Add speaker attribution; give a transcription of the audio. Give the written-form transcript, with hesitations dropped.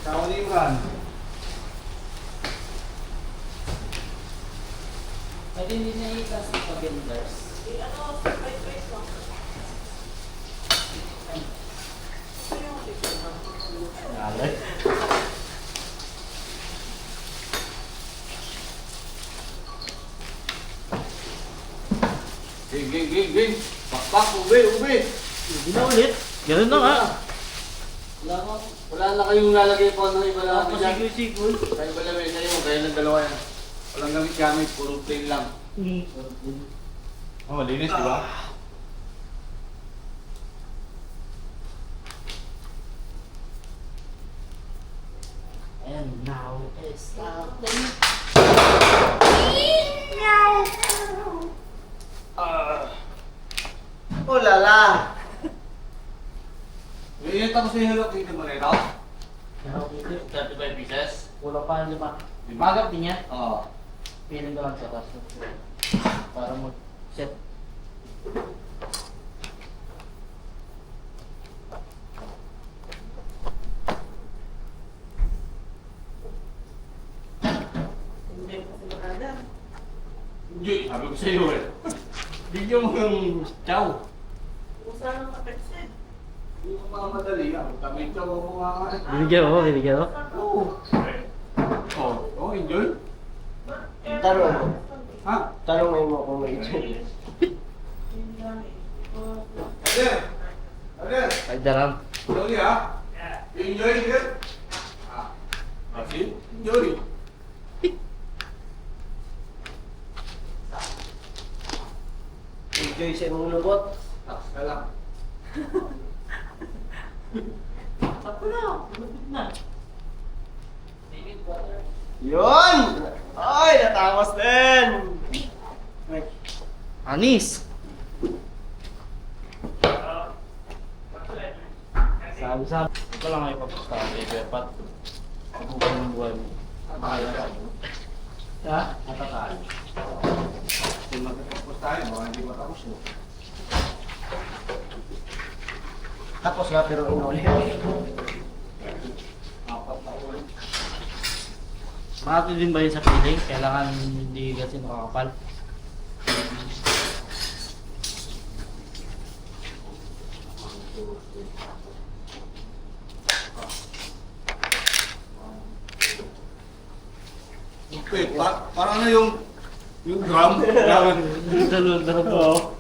Speaker 1: Kauliman.
Speaker 2: Pwede hindi na ikas sa pag-vendors.
Speaker 3: Ano, fried rice lang.
Speaker 2: Nalay.
Speaker 1: Ging. Pakpak, ube.
Speaker 2: Hindi na ulit. Ganun na nga.
Speaker 1: Wala na kayong lalagay pa ng iba na dyan.
Speaker 2: Pasigoy-sigoy.
Speaker 1: Kaya ba namin sa'yo, kaya ng dalawa yan. Walang gamit, puro plain lang. Oh, malinis, di ba?
Speaker 2: And now is something.
Speaker 4: Oh lala!
Speaker 1: Ngayon tapos na yung halok dito mo na ito?
Speaker 2: 35 pieces. Kulang pa 5. Magap din yan.
Speaker 1: Oo.
Speaker 2: Piling ko lang sa taas. Para mag-set.
Speaker 3: Hindi ko kasi makada.
Speaker 1: Hindi, sabi ko sa'yo eh. Bigyan mo yung chow.
Speaker 3: Usa ng kapatid.
Speaker 1: Hindi mo mga madali yan. Kami chow mo mga...
Speaker 2: Binigyan mo, binigyan mo.
Speaker 1: Oo. Oh, enjoy.
Speaker 4: Tanong mo.
Speaker 1: Ha?
Speaker 4: Tanong mo kung may ito.
Speaker 1: Ader!
Speaker 2: Ay, daram.
Speaker 1: Enjoy ha? Enjoy here? Ah. Kasi? Enjoy.
Speaker 4: Enjoy sa imong lubot.
Speaker 1: Taks ka lang.
Speaker 2: Sakto na. Lupit na.
Speaker 4: Yun! Ay, natapos din!
Speaker 2: Anis. Sabi-sabi. Ito lang ay papustahan. Pat. Bukan ng buhay mo. Ha? Natatalo.
Speaker 1: Kung magkatapos tayo, baka hindi matapos mo.
Speaker 4: Tapos nga pero inulit.
Speaker 1: Apat na ulit.
Speaker 2: Makati din ba yun sa piling? Kailangan hindi kasi makakapal.
Speaker 1: Okay, parang ano yung drum?
Speaker 2: Dalawang.